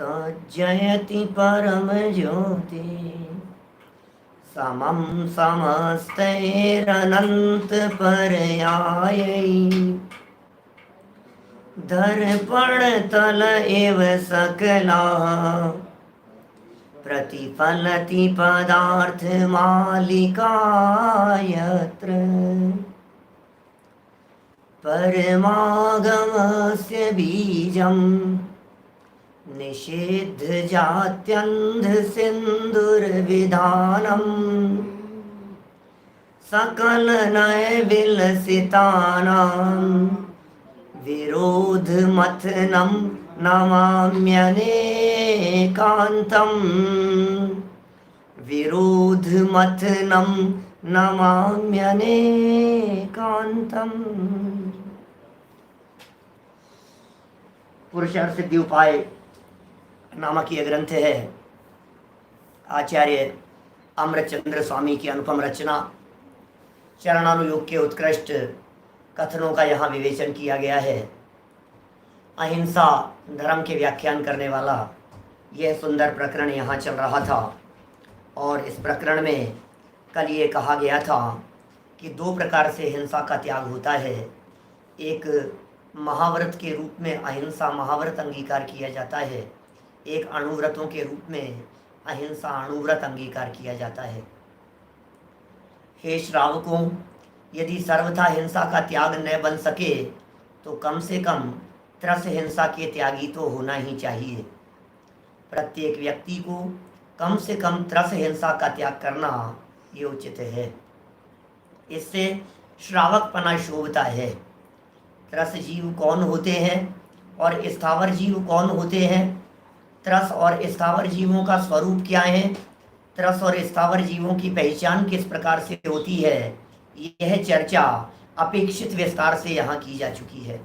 तज्जयति परम ज्योति समं समस्तैरनंत पर्यायै दर्पण तल एव सकला प्रतिफलति पदार्थ मालिका यत्र परमागमस्य बीजं निषिद्ध जात्यन्ध सिन्दुर्विधानम् सकल नय विलसितानां विरोध मथनं नमाम्यनेकान्तम् विरोध मथनं नमाम्यनेकान्तम्। पुरुषार्थ सिद्धि उपाय नामक यह ग्रंथ है आचार्य अमृतचंद्र स्वामी की अनुपम रचना। चरणानुयोग के उत्कृष्ट कथनों का यहाँ विवेचन किया गया है। अहिंसा धर्म के व्याख्यान करने वाला यह सुंदर प्रकरण यहाँ चल रहा था और इस प्रकरण में कल ये कहा गया था कि दो प्रकार से हिंसा का त्याग होता है। एक महाव्रत के रूप में अहिंसा महाव्रत अंगीकार किया जाता है, एक अणुव्रतों के रूप में अहिंसा अणुव्रत अंगीकार किया जाता है। हे श्रावकों, यदि सर्वथा हिंसा का त्याग न बन सके तो कम से कम त्रस हिंसा के त्यागी तो होना ही चाहिए। प्रत्येक व्यक्ति को कम से कम त्रस हिंसा का त्याग करना ये उचित है। इससे श्रावकपना शोभता है। त्रस जीव कौन होते हैं और स्थावर जीव कौन होते हैं? त्रस और स्थावर जीवों का स्वरूप क्या है? त्रस और स्थावर जीवों की पहचान किस प्रकार से होती है? यह चर्चा अपेक्षित विस्तार से यहाँ की जा चुकी है।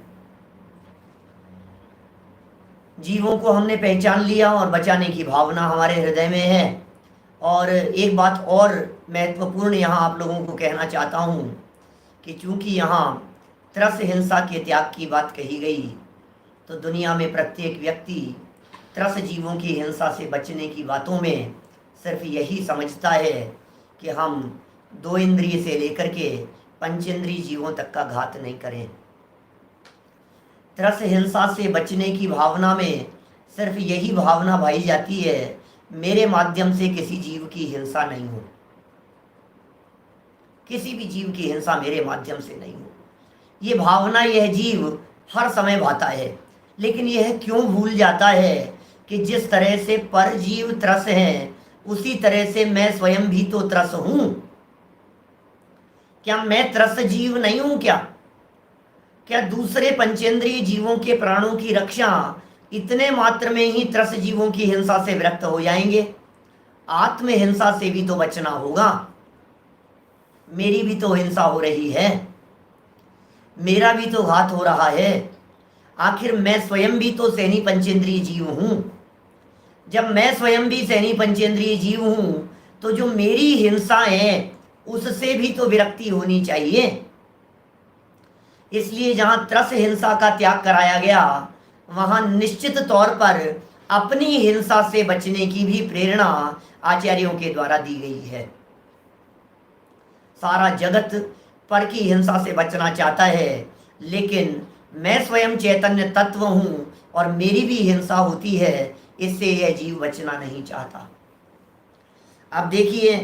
जीवों को हमने पहचान लिया और बचाने की भावना हमारे हृदय में है। और एक बात और महत्वपूर्ण यहाँ आप लोगों को कहना चाहता हूँ कि चूंकि यहाँ त्रस हिंसा के त्याग की बात कही गई तो दुनिया में प्रत्येक व्यक्ति त्रस जीवों की हिंसा से बचने की बातों में सिर्फ यही समझता है कि हम दो इंद्रिय से लेकर के पंचेंद्रिय जीवों तक का घात नहीं करें। त्रस हिंसा से बचने की भावना में सिर्फ यही भावना भाई जाती है, मेरे माध्यम से किसी जीव की हिंसा नहीं हो, किसी भी जीव की हिंसा मेरे माध्यम से नहीं हो। ये भावना यह जीव हर समय भाता है, लेकिन यह क्यों भूल जाता है कि जिस तरह से पर जीव त्रस है उसी तरह से मैं स्वयं भी तो त्रस हूं। क्या मैं त्रस जीव नहीं हूं? क्या दूसरे पंचेंद्रिय जीवों के प्राणों की रक्षा इतने मात्र में ही त्रस जीवों की हिंसा से विरक्त हो जाएंगे? आत्म हिंसा से भी तो बचना होगा। मेरी भी तो हिंसा हो रही है, मेरा भी तो घात हो रहा है। आखिर मैं स्वयं भी तो सैनी पंचेंद्रिय जीव हूं। जब मैं स्वयं भी सैनी पंचेंद्रिय जीव हूं तो जो मेरी हिंसा है उससे भी तो विरक्ति होनी चाहिए। इसलिए जहां त्रस हिंसा का त्याग कराया गया वहां निश्चित तौर पर अपनी हिंसा से बचने की भी प्रेरणा आचार्यों के द्वारा दी गई है। सारा जगत पर की हिंसा से बचना चाहता है, लेकिन मैं स्वयं चैतन्य तत्व हूं और मेरी भी हिंसा होती है, इससे यह जीव बचना नहीं चाहता। अब देखिए,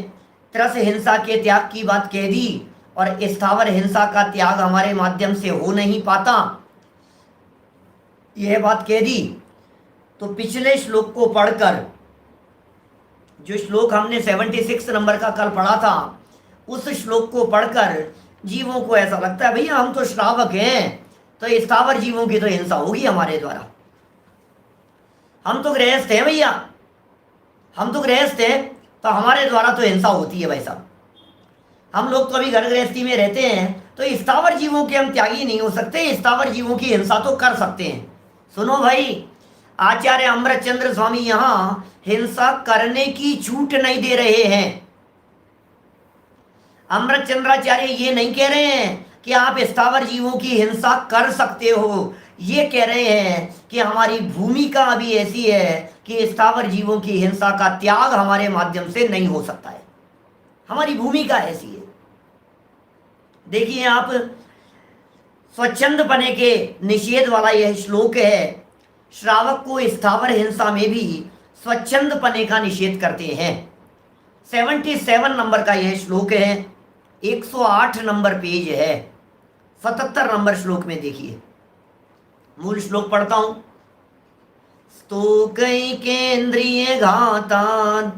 त्रस हिंसा के त्याग की बात कह दी और स्थावर हिंसा का त्याग हमारे माध्यम से हो नहीं पाता, यह बात कह दी। तो पिछले श्लोक को पढ़कर, जो श्लोक हमने 76 नंबर का कल पढ़ा था, उस श्लोक को पढ़कर जीवों को ऐसा लगता है भैया हम तो श्रावक हैं, तो स्थावर जीवों की तो हिंसा होगी हमारे द्वारा। हम तो गृहस्थ हैं भैया, हम तो गृहस्थ हैं, तो हमारे द्वारा तो हिंसा होती है भाई साहब। हम लोग तो अभी घर गृहस्थी में रहते हैं, तो स्थावर जीवों के हम त्यागी नहीं हो सकते, स्थावर जीवों की हिंसा तो कर सकते हैं। सुनो भाई, आचार्य अमृतचंद्र स्वामी यहाँ हिंसा करने की छूट नहीं दे रहे हैं। अमृतचंद्राचार्य ये नहीं कह रहे हैं कि आप स्थावर जीवों की हिंसा कर सकते हो, ये कह रहे हैं कि हमारी भूमिका अभी ऐसी है कि स्थावर जीवों की हिंसा का त्याग हमारे माध्यम से नहीं हो सकता है। हमारी भूमिका ऐसी है। देखिए आप, स्वच्छंदपने के निषेध वाला यह श्लोक है। श्रावक को स्थावर हिंसा में भी स्वच्छंदपने का निषेध करते हैं। 77 नंबर का यह श्लोक है, 108 नंबर पेज है, 77 नंबर श्लोक में देखिए। मूल श्लोक पढ़ता हूं। स्तोकैकेन्द्रिय घातान्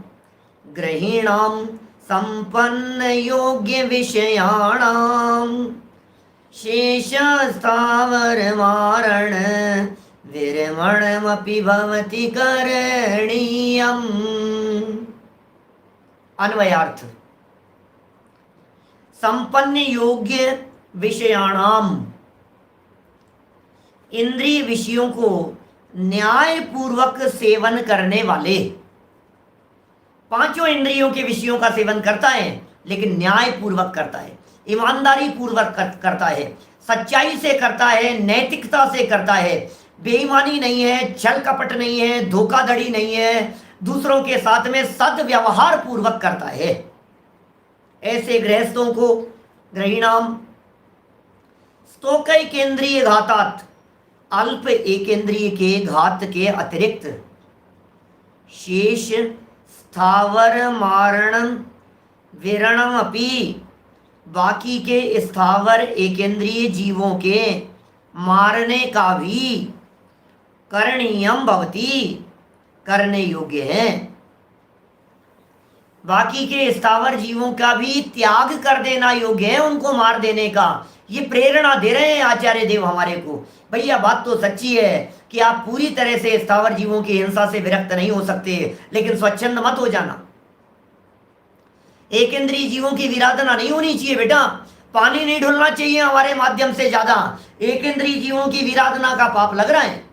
ग्रहीणां संपन्न योग्य विषयाणां शेष स्थावर मारण विरमणमपि भवति करणीयम्। अन्वयार्थ, संपन्न योग्य विषयाणाम, इंद्रिय विषयों को न्याय पूर्वक सेवन करने वाले। पांचों इंद्रियों के विषयों का सेवन करता है, लेकिन न्याय पूर्वक करता है, ईमानदारी पूर्वक करता है, सच्चाई से करता है, नैतिकता से करता है, बेईमानी नहीं है, छल कपट नहीं है, धोखाधड़ी नहीं है, दूसरों के साथ में सद्व्यवहार पूर्वक करता है। ऐसे गृहस्थों को ग्रहीणाम स्तोकैकेन्द्रिय घातात्, अल्प एकेंद्रिय के घात के अतिरिक्त शेष स्थावर मारणम विरणम अपि, बाकी के स्थावर एकेंद्रिय जीवों के मारने का भी करणीयम भवति, करने योग्य है। बाकी के स्थावर जीवों का भी त्याग कर देना योग्य है, उनको मार देने का। ये प्रेरणा दे रहे हैं आचार्य देव हमारे को। भैया बात तो सच्ची है कि आप पूरी तरह से स्थावर जीवों की हिंसा से विरक्त नहीं हो सकते, लेकिन स्वच्छंद मत हो जाना। एक इंद्रिय जीवों की विराधना नहीं होनी चाहिए बेटा। पानी नहीं ढुलना चाहिए हमारे माध्यम से ज्यादा। एक इंद्रिय जीवों की विराधना का पाप लग रहा है।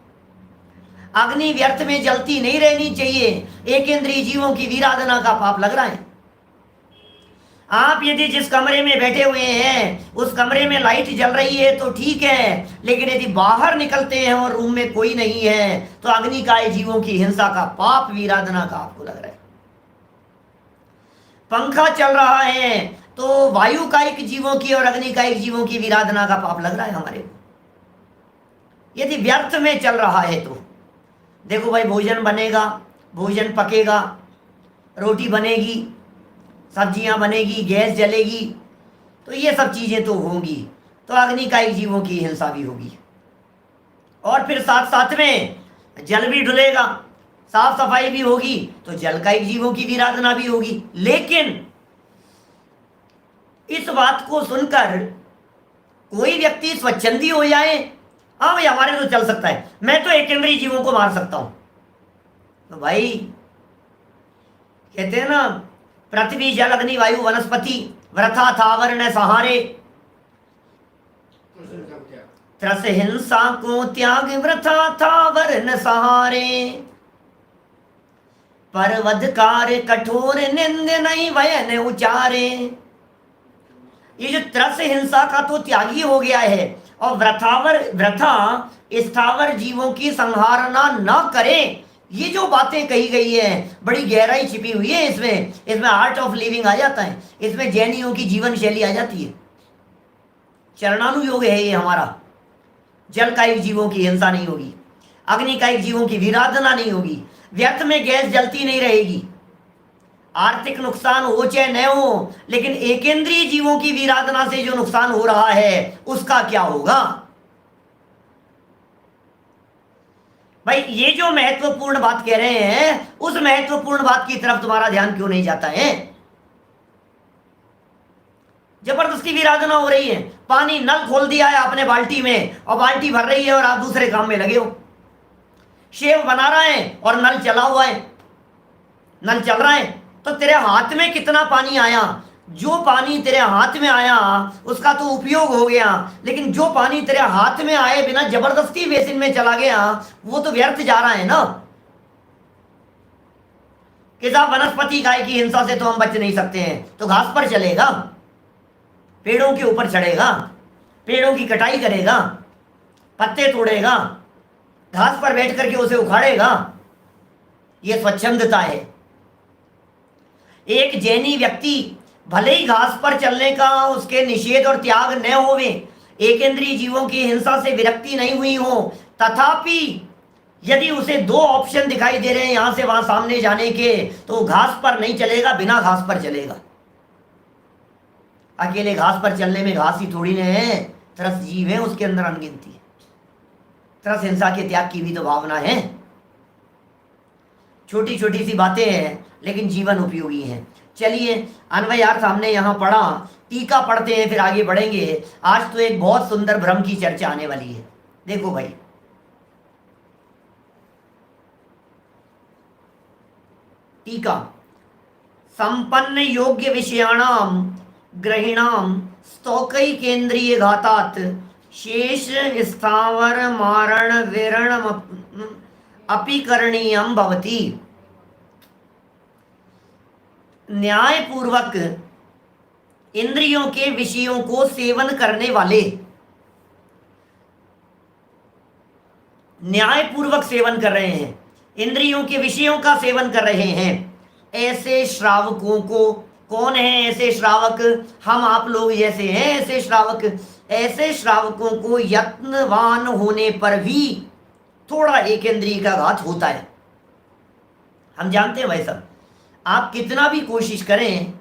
अग्नि व्यर्थ में जलती नहीं रहनी चाहिए, एक इंद्रिय जीवों की विराधना का पाप लग रहा है। आप यदि जिस कमरे में बैठे हुए हैं उस कमरे में लाइट जल रही है तो ठीक है, लेकिन यदि बाहर निकलते हैं और रूम में कोई नहीं है तो अग्निकाय जीवों की हिंसा का पाप, विराधना का आपको लग रहा है। पंखा चल रहा है तो वायुकायिक जीवों की और अग्निकायिक जीवों की विराधना का पाप लग रहा है हमारे को। यदि व्यर्थ में चल रहा है तो देखो भाई, भोजन बनेगा, भोजन पकेगा, रोटी बनेगी, सब्जियां बनेगी, गैस जलेगी, तो ये सब चीजें तो होंगी, तो अग्निकायिक जीवों की हिंसा भी होगी। और फिर साथ साथ में जल भी डुलेगा, साफ सफाई भी होगी, तो जलकायिक जीवों की विराधना भी होगी। लेकिन इस बात को सुनकर कोई व्यक्ति स्वच्छंदी हो जाए, हाँ भाई हमारे तो चल सकता है, मैं तो एकेंद्रीय जीवों को मार सकता हूं, तो भाई कहते हैं ना, पृथ्वी जल अग्नि वायु वनस्पति वृथा थावर न सहारे, त्रस हिंसा को त्याग वृथा थावर न सहारे, परवधकार कठोर निंद नहीं वयन उचारे। ये जो त्रस हिंसा का तो त्यागी हो गया है, और वृथा स्थावर जीवों की संहारना न करे, ये जो बातें कही गई है बड़ी गहराई छिपी हुई है इसमें आर्ट ऑफ लिविंग आ जाता है, इसमें जैनियों की जीवन शैली आ जाती है। चरणानुयोग है ये हमारा। जलकायिक जीवों की हिंसा नहीं होगी, अग्निकायिक जीवों की विराधना नहीं होगी, व्यर्थ में गैस जलती नहीं रहेगी, आर्थिक नुकसान हो चाहे न हो, लेकिन एकेंद्रीय जीवों की विराधना से जो नुकसान हो रहा है उसका क्या होगा। भाई ये जो महत्वपूर्ण बात कह रहे हैं, उस महत्वपूर्ण बात की तरफ तुम्हारा ध्यान क्यों नहीं जाता है। जबरदस्ती विराधना हो रही है, पानी नल खोल दिया है आपने बाल्टी में और बाल्टी भर रही है और आप दूसरे काम में लगे हो। शेव बना रहा है और नल चला हुआ है, नल चल रहा है, तो तेरे हाथ में कितना पानी आया, जो पानी तेरे हाथ में आया उसका तो उपयोग हो गया, लेकिन जो पानी तेरे हाथ में आए बिना जबरदस्ती बेसिन में चला गया वो तो व्यर्थ जा रहा है ना। कि साहब वनस्पति गाय की हिंसा से तो हम बच नहीं सकते हैं, तो घास पर चलेगा, पेड़ों के ऊपर चढ़ेगा, पेड़ों की कटाई करेगा, पत्ते तोड़ेगा, घास पर बैठ करके उसे उखाड़ेगा, यह स्वच्छंदता है। एक जैनी व्यक्ति भले ही घास पर चलने का उसके निषेध और त्याग न होवे, एकेंद्रीय जीवों की हिंसा से विरक्ति नहीं हुई हो, तथापि यदि उसे दो ऑप्शन दिखाई दे रहे हैं यहां से वहां सामने जाने के, तो घास पर नहीं चलेगा, बिना घास पर चलेगा। अकेले घास पर चलने में घास ही थोड़ी न है, त्रस जीव है उसके अंदर अनगिनती है। त्रस हिंसा के त्याग की भी तो भावना है। छोटी छोटी सी बातें हैं लेकिन जीवन उपयोगी हैं। चलिए अन्वयार्थ हमने यहाँ पढ़ा, टीका पढ़ते हैं फिर आगे बढ़ेंगे। आज तो एक बहुत सुंदर भ्रम की चर्चा आने वाली है। देखो भाई, टीका, संपन्न योग्य विषयाणाम ग्रहिणाम स्तौकै केंद्रीय घातात शेष स्थावर मारण विरण अपि करणीयम भवति। न्यायपूर्वक इंद्रियों के विषयों को सेवन करने वाले, न्यायपूर्वक सेवन कर रहे हैं, इंद्रियों के विषयों का सेवन कर रहे हैं, ऐसे श्रावकों को, कौन है ऐसे श्रावक? हम आप लोग जैसे हैं ऐसे श्रावक। ऐसे श्रावकों को यत्नवान होने पर भी थोड़ा एक इंद्रिय का घात होता है। हम जानते हैं भाई साहब, आप कितना भी कोशिश करें,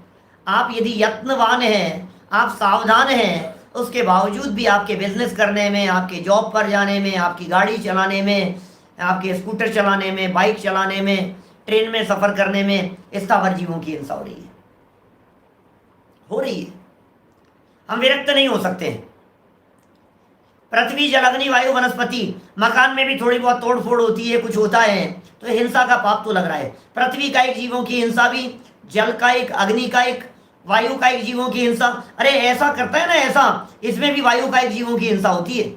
आप यदि यत्नवान हैं, आप सावधान हैं, उसके बावजूद भी आपके बिजनेस करने में, आपके जॉब पर जाने में, आपकी गाड़ी चलाने में, आपके स्कूटर चलाने में, बाइक चलाने में, ट्रेन में सफर करने में स्थावर जीवों की हिंसा हो रही है, हो रही है। हम विरक्त नहीं हो सकते हैं। पृथ्वी जल अग्नि वायु वनस्पति, मकान में भी थोड़ी बहुत तोड़ फोड़ होती है, कुछ होता है तो हिंसा का पाप तो लग रहा है। पृथ्वी का एक जीवों की हिंसा भी, जल का एक, अग्नि का एक, वायु का एक जीवों की हिंसा। अरे ऐसा करता है ना, ऐसा इसमें भी वायु का एक जीवों की हिंसा होती है।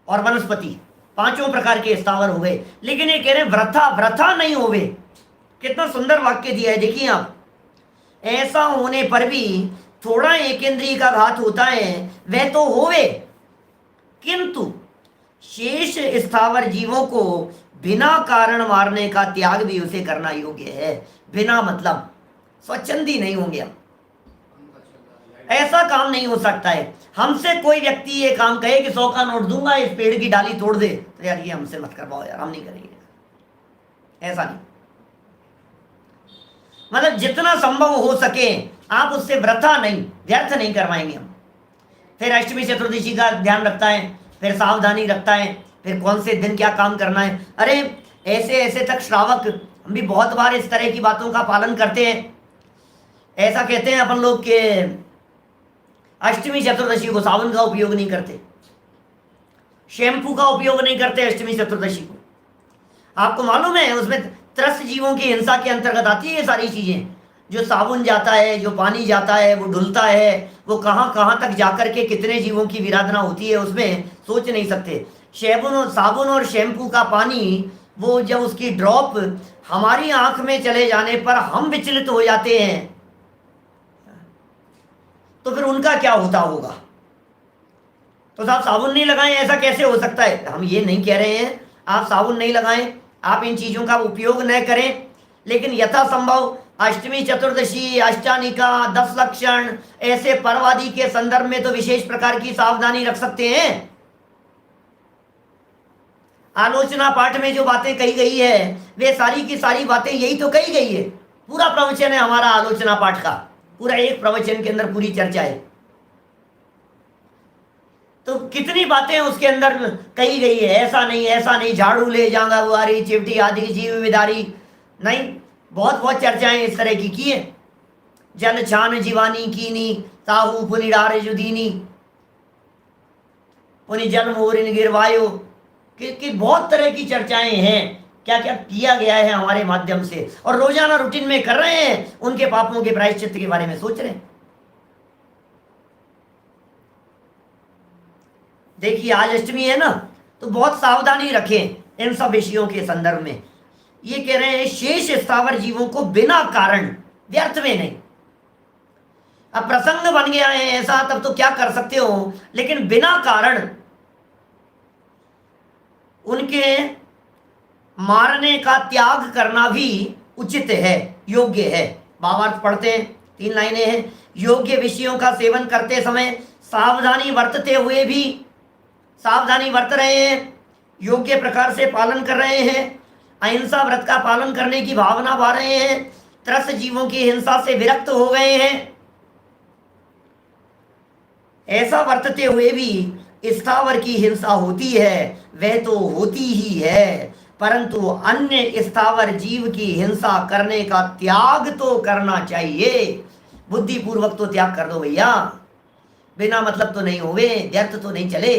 और वनस्पति, पांचों प्रकार के स्थावर हो गए। लेकिन ये कह रहे व्रथा, व्रथा नहीं होवे। कितना सुंदर वाक्य दिया है, देखिए आप। ऐसा होने पर भी थोड़ा एक इंद्रिय का घात होता है, वह तो होवे, किंतु शेष स्थावर जीवों को बिना कारण मारने का त्याग भी उसे करना योग्य है। बिना मतलब स्वच्छंदी नहीं होंगे हम, ऐसा काम नहीं हो सकता है। हमसे कोई व्यक्ति ये काम कहे कि 100 का नोट दूंगा, इस पेड़ की डाली तोड़ दे, तो यार ये हमसे मत करवाओ यार, हम नहीं करेंगे, ऐसा नहीं। मतलब जितना संभव हो सके आप उससे व्रथा नहीं, व्यर्थ नहीं करवाएंगे हम। फिर अष्टमी चतुर्दशी का ध्यान रखता है, फिर सावधानी रखता है, फिर कौन से दिन क्या काम करना है। अरे ऐसे ऐसे तक श्रावक, हम भी बहुत बार इस तरह की बातों का पालन करते हैं। ऐसा कहते हैं अपन लोग के अष्टमी चतुर्दशी को साबुन का उपयोग नहीं करते, शैम्पू का उपयोग नहीं करते अष्टमी चतुर्दशी को। आपको मालूम है उसमें त्रस्त जीवों की हिंसा के अंतर्गत आती है ये सारी चीजें। जो साबुन जाता है, जो पानी जाता है, वो धुलता है, वो कहाँ कहाँ तक जाकर के कितने जीवों की विराधना होती है उसमें सोच नहीं सकते। साबुन और शैम्पू का पानी, वो जब उसकी ड्रॉप हमारी आंख में चले जाने पर हम विचलित हो जाते हैं, तो फिर उनका क्या होता होगा। तो साहब साबुन नहीं लगाएं, ऐसा कैसे हो सकता है? हम ये नहीं कह रहे हैं आप साबुन नहीं लगाएं, आप इन चीजों का उपयोग न करें, लेकिन यथासंभव अष्टमी चतुर्दशी, अष्टानिका, 10 लक्षण, ऐसे पर्वादि के संदर्भ में तो विशेष प्रकार की सावधानी रख सकते हैं। आलोचना पाठ में जो बातें कही गई है, वे सारी की सारी बातें यही तो कही गई है। पूरा प्रवचन है हमारा आलोचना पाठ का, पूरा एक प्रवचन के अंदर पूरी चर्चा है। तो कितनी बातें उसके अंदर कही गई है। ऐसा नहीं, ऐसा नहीं, झाड़ू ले जांगा बुआरी, चिवटी आदि जीव विदारी, नहीं, बहुत बहुत चर्चाएं इस तरह की है। जल छान जीवानी कीनी, ताहू पुनि डारे जुदीनी, पुनि जल मोरिन गिरवायो, कि बहुत तरह की चर्चाएं हैं। क्या क्या किया गया है हमारे माध्यम से, और रोजाना रूटीन में कर रहे हैं, उनके पापों के प्रायश्चित के बारे में सोच रहे हैं। देखिए आज अष्टमी है ना, तो बहुत सावधानी रखें इन सब विषयों के संदर्भ में। ये कह रहे हैं शेष स्थावर जीवों को बिना कारण, व्यर्थ में नहीं, अब प्रसंग बन गया है ऐसा, तब तो क्या कर सकते हो, लेकिन बिना कारण उनके मारने का त्याग करना भी उचित है, योग्य है। भावार्थ पढ़ते हैं, 3 लाइनें हैं। योग्य विषयों का सेवन करते समय सावधानी बरतते हुए भी, सावधानी बरत रहे हैं, योग्य प्रकार से पालन कर रहे हैं, अहिंसा व्रत का पालन करने की भावना पा रहे हैं, त्रस्त जीवों की हिंसा से विरक्त हो गए हैं, ऐसा बरतते हुए भी स्थावर की हिंसा होती है, वह तो होती ही है, परंतु अन्य स्थावर जीव की हिंसा करने का त्याग तो करना चाहिए। बुद्धिपूर्वक तो त्याग कर दो भैया, बिना मतलब तो नहीं होवे, व्यर्थ तो नहीं चले।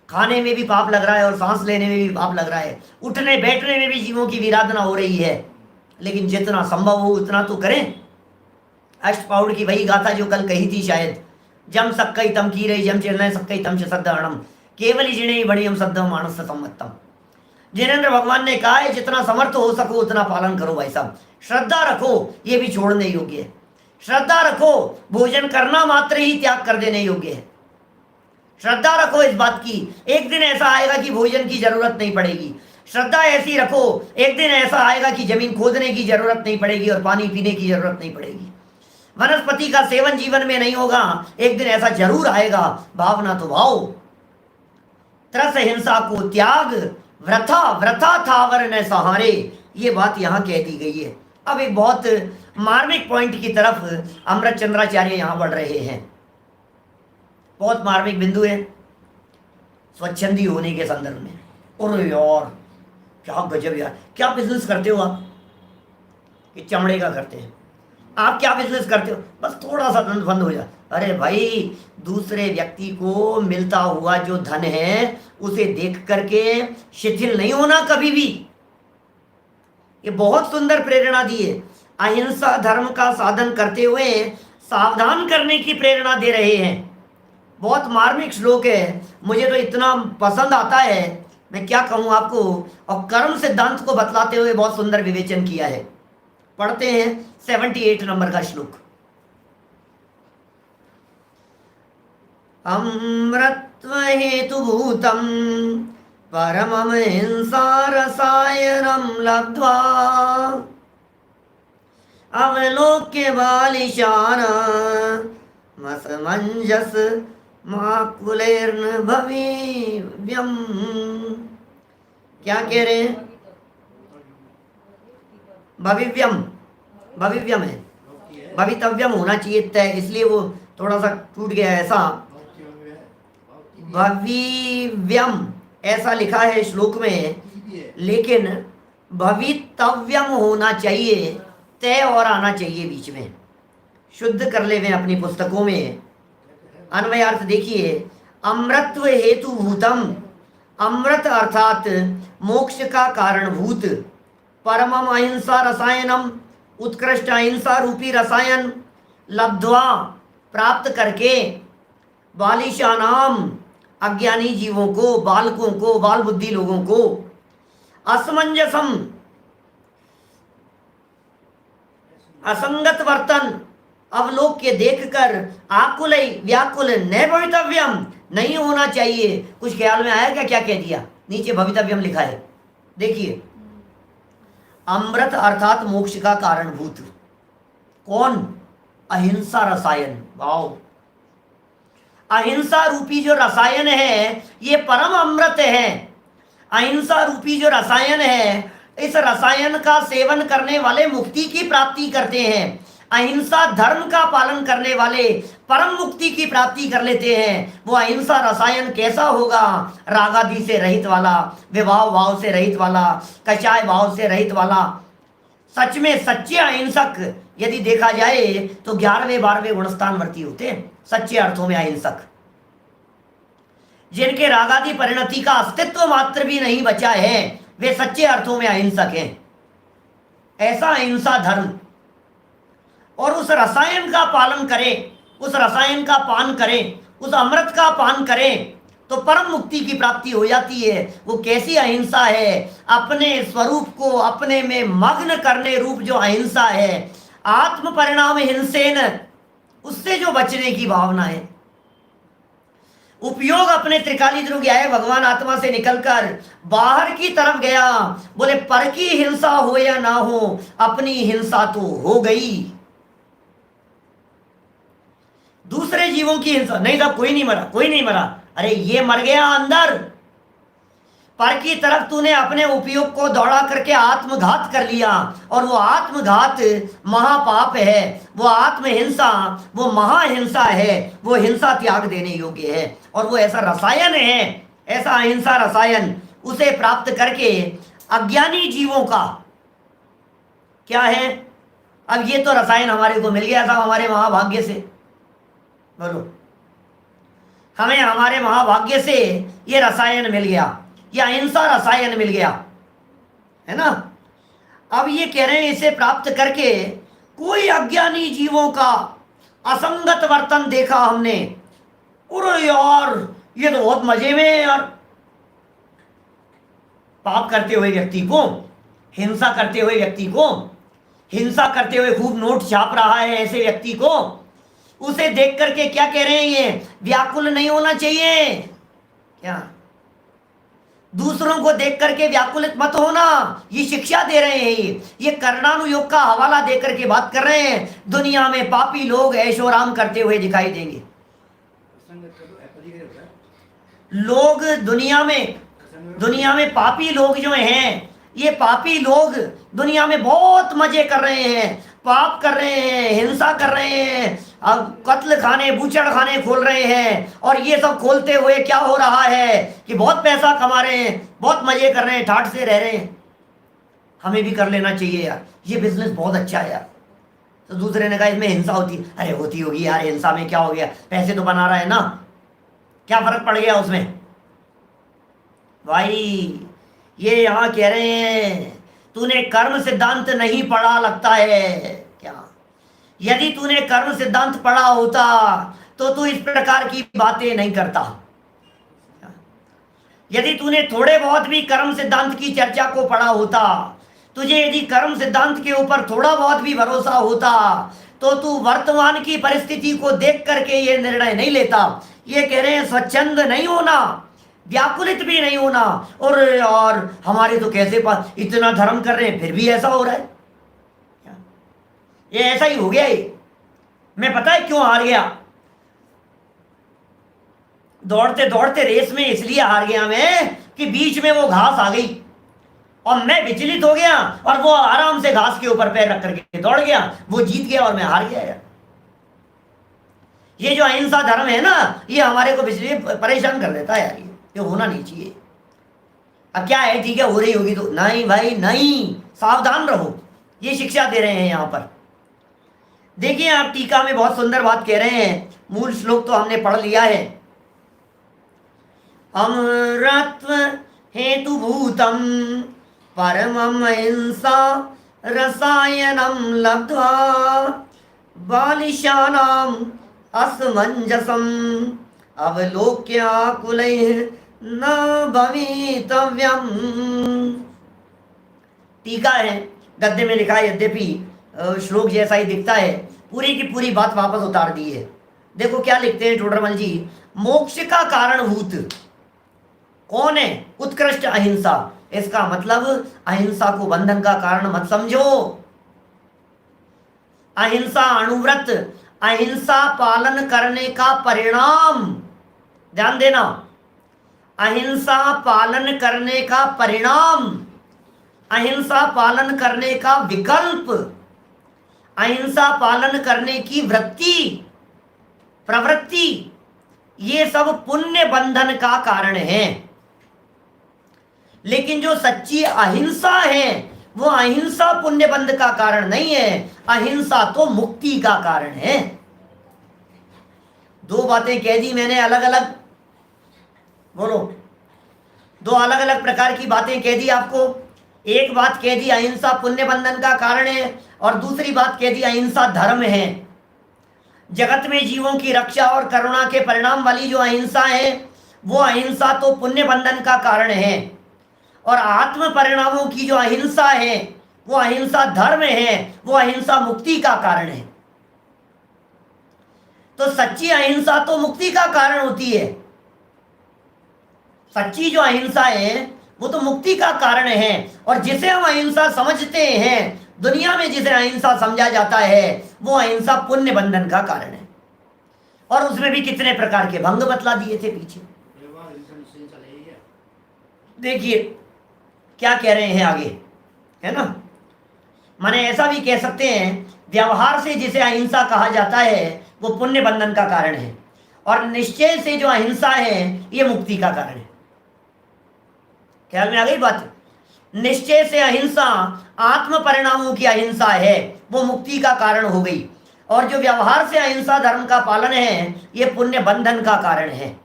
खाने में भी पाप लग रहा है और सांस लेने में भी पाप लग रहा है, उठने बैठने में भी जीवों की विराधना हो रही है, लेकिन जितना संभव हो उतना तो करें। अष्टपाउड की वही गाथा जो कल कही थी शायद, जम सक्कई तम की रही जम चिरने सक्कई तम च सद्धरणम केवल जिणे ही बड़ी हम सद्ध मानस सम्मतम। जिनेन्द्र भगवान ने कहा है जितना समर्थ हो सको उतना पालन करो भाई साहब। श्रद्धा रखो, ये भी छोड़ने योग्य है। श्रद्धा रखो, भोजन करना मात्र ही त्याग कर देने योग्य है। श्रद्धा रखो इस बात की, एक दिन ऐसा आएगा कि भोजन की जरूरत नहीं पड़ेगी। श्रद्धा ऐसी रखो, एक दिन ऐसा आएगा कि जमीन खोदने की जरूरत नहीं पड़ेगी और पानी पीने की जरूरत नहीं पड़ेगी। वनस्पति का सेवन जीवन में नहीं होगा, एक दिन ऐसा जरूर आएगा। भावना तो भाव, त्रस हिंसा को त्याग, व्रथा व्रथा थावर न सहारे, ये बात यहाँ कह दी गई है। अब एक बहुत मार्मिक पॉइंट की तरफ अमृत चंद्राचार्य यहाँ बढ़ रहे हैं। बहुत मार्मिक बिंदु है स्वच्छंदी होने के संदर्भ में। और यार क्या गजब यार, क्या बिजनेस करते हो आप? कि चमड़े का करते हैं आप? क्या बिजनेस करते हो? बस थोड़ा सा धन बंद हो जाए। अरे भाई, दूसरे व्यक्ति को मिलता हुआ जो धन है उसे देख करके शिथिल नहीं होना कभी भी। ये बहुत सुंदर प्रेरणा दी है। अहिंसा धर्म का साधन करते हुए सावधान करने की प्रेरणा दे रहे हैं। बहुत मार्मिक श्लोक है, मुझे तो इतना पसंद आता है, मैं क्या कहूँ आपको। और कर्म सिद्धांत को बतलाते हुए बहुत सुंदर विवेचन किया है। पढ़ते हैं 78 नंबर का श्लोक। अमृतत्व हेतुभूतम परमम हिंसा रसायनम लब्ध्वा अवलोक्य बालिशान मसमंजस माकुलेर्न भविव्यम। क्या कह रहे हैं? भविव्यम, भविव्यम है, भवितव्यम होना चाहिए तय, इसलिए वो थोड़ा सा टूट गया ऐसा। भविव्यम ऐसा लिखा है श्लोक में, लेकिन भवितव्यम होना चाहिए, तय और आना चाहिए बीच में। शुद्ध कर ले में अपनी पुस्तकों में अन्वयार्थ देखिए। अमृतत्व हेतु भूतम, अमृत अर्थात मोक्ष का कारणभूत, परमम अहिंसा रसायनम, उत्कृष्ट अहिंसा रूपी रसायन, लब्ध्वा प्राप्त करके, बालिशानाम अज्ञानी जीवों को, बालकों को, बाल बुद्धि लोगों को, असमंजसम असंगत वर्तन अवलोक्य देखकर, आकुल व्याकुल न भवितव्यम नहीं होना चाहिए। कुछ ख्याल में आया क्या? क्या कह दिया? नीचे भवितव्यम लिखा है, देखिए। अमृत अर्थात मोक्ष का कारणभूत कौन? अहिंसा रसायन। वाओ, अहिंसा रूपी जो रसायन है ये परम अमृत है। अहिंसा रूपी जो रसायन है, इस रसायन का सेवन करने वाले मुक्ति की प्राप्ति करते हैं। अहिंसा धर्म का पालन करने वाले परम मुक्ति की प्राप्ति कर लेते हैं। वो अहिंसा रसायन कैसा होगा? रागादि से रहित वाला, विभाव भाव से रहित वाला, कषाय भाव से रहित वाला। सच में सच्चे अहिंसक यदि देखा जाए तो 11वें 12वें गुणस्थानवर्ती होते हैं। सच्चे अर्थों में अहिंसक, जिनके रागादि परिणति का अस्तित्व मात्र भी नहीं बचा है, वे सच्चे अर्थों में अहिंसक हैं। ऐसा अहिंसा धर्म, और उस रसायन का पालन करें, उस रसायन का पान करें, उस अमृत का पान करें तो परम मुक्ति की प्राप्ति हो जाती है। वो कैसी अहिंसा है? अपने स्वरूप को अपने में मग्न करने रूप जो अहिंसा है। आत्म परिणाम हिंसेन उससे जो बचने की भावना है। उपयोग अपने त्रिकालीद्रु गया है, भगवान आत्मा से निकलकर बाहर की तरफ गया, बोले पर की हिंसा हो या ना हो, अपनी हिंसा तो हो गई। दूसरे जीवों की हिंसा नहीं था, कोई नहीं मरा, कोई नहीं मरा, अरे ये मर गया अंदर। पर की तरफ तूने अपने उपयोग को दौड़ा करके आत्मघात कर लिया, और वो आत्मघात महापाप है, वो आत्महिंसा वो महाहिंसा है, वो हिंसा त्याग देने योग्य है। और वो ऐसा रसायन है, ऐसा अहिंसा रसायन, उसे प्राप्त करके अज्ञानी जीवों का क्या है। अब ये तो रसायन हमारे को मिल गया था हमारे महाभाग्य से, बोलो, हमें हमारे महाभाग्य से ये रसायन मिल गया, ये अहिंसा रसायन मिल गया, है ना। अब ये कह रहे हैं इसे प्राप्त करके कोई अज्ञानी जीवों का असंगत वर्तन देखा हमने, अरे यार ये तो बहुत मजे में है यार। पाप करते हुए व्यक्ति को, हिंसा करते हुए व्यक्ति को, हिंसा करते हुए खूब नोट छाप रहा है ऐसे व्यक्ति को, उसे देख करके क्या कह रहे हैं, ये व्याकुल नहीं होना चाहिए क्या, दूसरों को देख करके व्याकुलित मत होना, ये शिक्षा दे रहे हैं। ये कर्णानुयोग का हवाला दे करके बात कर रहे हैं। दुनिया में पापी लोग ऐशोराम करते हुए दिखाई देंगे, लोग दुनिया में पापी लोग जो हैं, ये पापी लोग दुनिया में बहुत मजे कर रहे हैं, पाप कर रहे हैं, हिंसा कर रहे हैं, अब कत्ल खाने बूचड़ खाने खोल रहे हैं। और ये सब खोलते हुए क्या हो रहा है कि बहुत पैसा कमा रहे हैं, बहुत मजे कर रहे हैं, ठाठ से रह रहे हैं। हमें भी कर लेना चाहिए यार, ये बिजनेस बहुत अच्छा है यार। तो दूसरे ने कहा इसमें हिंसा होती, अरे होती होगी यार, हिंसा में क्या हो गया, पैसे तो बना रहा है ना, क्या फर्क पड़ गया उसमें। भाई ये यहाँ कह रहे हैं तूने कर्म सिद्धांत नहीं पढ़ा लगता है क्या। यदि तूने कर्म सिद्धांत पढ़ा होता तो तू इस प्रकार की बातें नहीं करता। यदि तूने थोड़े बहुत भी कर्म सिद्धांत की चर्चा को पढ़ा होता, तुझे यदि कर्म सिद्धांत के ऊपर थोड़ा बहुत भी भरोसा होता, तो तू वर्तमान की परिस्थिति को देख करके ये निर्णय नहीं लेता। ये कह रहे हैं स्वच्छंद नहीं होना, व्याकुलित भी नहीं होना, और हमारे तो कैसे पास इतना धर्म कर रहे हैं फिर भी ऐसा हो रहा है, ये ऐसा ही हो गया। ये मैं पता है क्यों हार गया, दौड़ते दौड़ते रेस में इसलिए हार गया मैं कि बीच में वो घास आ गई और मैं विचलित हो गया, और वो आराम से घास के ऊपर पैर रख करके दौड़ गया, वो जीत गया और मैं हार गया यार। ये जो अहिंसा धर्म है ना, ये हमारे को परेशान कर देता है यार, ये होना नहीं चाहिए। अब क्या है, ठीक है हो रही होगी तो, नहीं भाई नहीं, सावधान रहो, ये शिक्षा दे रहे हैं यहां पर। देखिए आप टीका में बहुत सुंदर बात कह रहे हैं, मूल श्लोक तो हमने पढ़ लिया है। अमरत्व हेतु भूतम परमम अहिंसा रसायनम लब्ध्वा बालिशानाम असमंजसम अवलोक्याकुलैः न भवितव्यम। टीका है, गद्य में लिखा है, यद्यपि श्लोक जैसा ही दिखता है, पूरी की पूरी बात वापस उतार दी है। देखो क्या लिखते हैं टोडरमल जी, मोक्ष का कारणभूत कौन है, उत्कृष्ट अहिंसा। इसका मतलब अहिंसा को बंधन का कारण मत समझो। अहिंसा अणुव्रत, अहिंसा पालन करने का परिणाम, ध्यान देना, अहिंसा पालन करने का परिणाम, अहिंसा पालन करने का विकल्प, अहिंसा पालन करने की वृत्ति प्रवृत्ति, ये सब पुण्य बंधन का कारण है। लेकिन जो सच्ची अहिंसा है वो अहिंसा पुण्य बंध का कारण नहीं है, अहिंसा तो मुक्ति का कारण है। दो बातें कह दी मैंने अलग अलग, बोलो, दो अलग अलग प्रकार की बातें कह दी आपको। एक बात कह दी अहिंसा पुण्य बंधन का कारण है, और दूसरी बात कह दी अहिंसा धर्म है। जगत में जीवों की रक्षा और करुणा के परिणाम वाली जो अहिंसा है, वो अहिंसा तो पुण्य बंधन का कारण है, और आत्म परिणामों की जो अहिंसा है वो अहिंसा धर्म है, वो अहिंसा मुक्ति का कारण है। तो सच्ची अहिंसा तो मुक्ति का कारण होती है। सच्ची जो अहिंसा है वो तो मुक्ति का कारण है। और जिसे हम अहिंसा समझते हैं, दुनिया में जिसे अहिंसा समझा जाता है, वो अहिंसा पुण्य बंधन का कारण है। और उसमें भी कितने प्रकार के भंग बतला दिए थे पीछे। देखिए क्या कह रहे हैं आगे, है ना। माने ऐसा भी कह सकते हैं, व्यवहार से जिसे अहिंसा कहा जाता है वो पुण्य बंधन का कारण है, और निश्चय से जो अहिंसा है ये मुक्ति का कारण है। ख्याल में आ गई बात। निश्चय से अहिंसा आत्म परिणामों की अहिंसा है, वो मुक्ति का कारण हो गई। और जो व्यवहार से अहिंसा धर्म का पालन है, ये पुण्य बंधन का कारण है।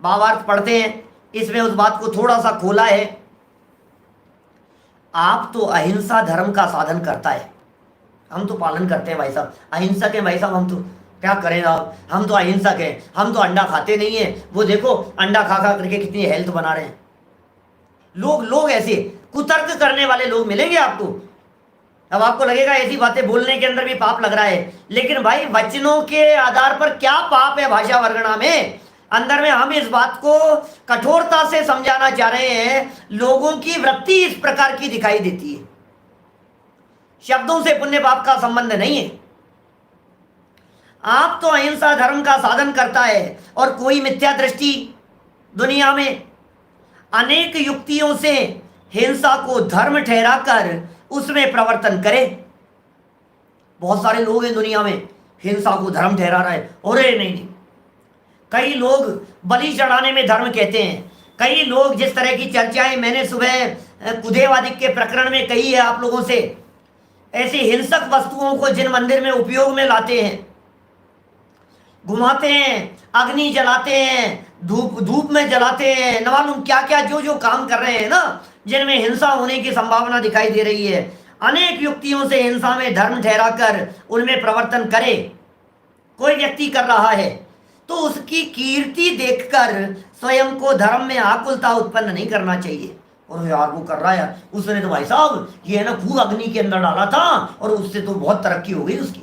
भावार्थ पढ़ते हैं, इसमें उस बात को थोड़ा सा खोला है। आप तो अहिंसा धर्म का साधन करता है, हम तो पालन करते हैं भाई साहब, अहिंसक है भाई साहब, हम तो क्या करें आप, हम तो अहिंसक है, हम तो अंडा खाते नहीं है। वो देखो अंडा खा खा करके कितनी हेल्थ बना रहे हैं लोग ऐसे कुतर्क करने वाले लोग मिलेंगे आपको। अब आपको लगेगा ऐसी बातें बोलने के अंदर भी पाप लग रहा है, लेकिन भाई वचनों के आधार पर क्या पाप है भाषा वर्गणा में, अंदर में हम इस बात को कठोरता से समझाना चाह रहे हैं। लोगों की वृत्ति इस प्रकार की दिखाई देती है, शब्दों से पुण्य पाप का संबंध नहीं है। आप तो अहिंसा धर्म का साधन करता है, और कोई मिथ्या दृष्टि दुनिया में अनेक युक्तियों से हिंसा को धर्म ठहराकर उसमें प्रवर्तन करे। बहुत सारे लोग हैं दुनिया में हिंसा को धर्म ठहरा रहे हैं। अरे नहीं, कई लोग बलि चढ़ाने में धर्म कहते हैं। कई लोग जिस तरह की चर्चाएं मैंने सुबह कुदेवादिक के प्रकरण में कही है आप लोगों से, ऐसी हिंसक वस्तुओं को जिन मंदिर में उपयोग में लाते हैं, घुमाते हैं, अग्नि जलाते हैं, धूप में जलाते हैं, न मालूम क्या क्या जो काम कर रहे हैं ना, जिनमें हिंसा होने की संभावना दिखाई दे रही है, अनेक युक्तियों से हिंसा में धर्म ठहराकर उनमें प्रवर्तन करे कोई व्यक्ति कर रहा है, तो उसकी कीर्ति देखकर स्वयं को धर्म में आकुलता उत्पन्न नहीं करना चाहिए। और यार वो कर रहा है, उसने तो भाई साहब ये है ना खूब अग्नि के अंदर डाला था और उससे तो बहुत तरक्की हो गई उसकी,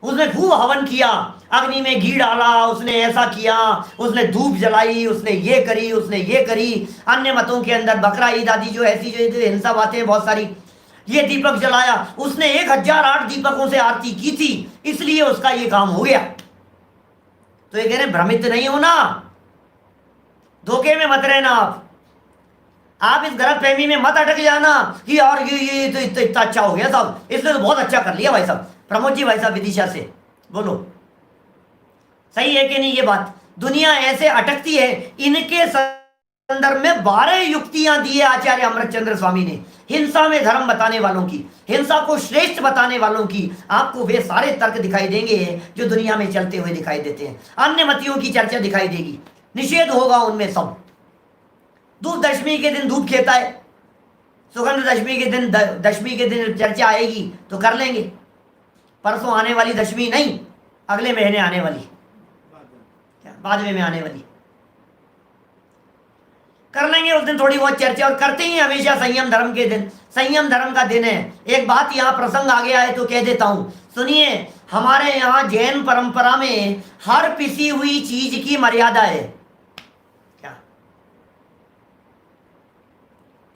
उसने खूब हवन किया, अग्नि में घी डाला, उसने ऐसा किया, उसने धूप जलाई, उसने ये करी, उसने ये करी। अन्य मतों के अंदर बकरा ईद आदि जो ऐसी जो हिंसा बातें हैं बहुत सारी, ये दीपक जलाया, उसने 1008 दीपकों से आरती की थी, इसलिए उसका ये काम हो गया। तो ये कह रहे भ्रमित नहीं होना, धोखे में मत रहना, आप इस गलत फहमी में मत अटक जाना कि यार ये तो इतना अच्छा हो गया साहब, इसने तो बहुत अच्छा कर लिया भाई साहब। प्रमोद जी भाई साहब विदिशा से बोलो, सही है कि नहीं ये बात। दुनिया ऐसे अटकती है। इनके संदर्भ में 12 युक्तियां दी है आचार्य अमृतचंद्र स्वामी ने, हिंसा में धर्म बताने वालों की, हिंसा को श्रेष्ठ बताने वालों की। आपको वे सारे तर्क दिखाई देंगे जो दुनिया में चलते हुए दिखाई देते हैं। अन्य मतियों की चर्चा दिखाई देगी, निषेध होगा उनमें सब। धूप दशमी के दिन धूप खेता है, सुगंध दशमी के दिन चर्चा आएगी तो कर लेंगे। परसों आने वाली दशमी नहीं, अगले महीने आने वाली, बादमे में आने वाली, कर लेंगे उस दिन थोड़ी बहुत चर्चा। और करते ही हमेशा संयम धर्म के दिन, संयम धर्म का दिन है। एक बात यहाँ प्रसंग आ गया है तो कह देता हूं, सुनिए। हमारे यहाँ जैन परंपरा में हर पिसी हुई चीज की मर्यादा है। क्या?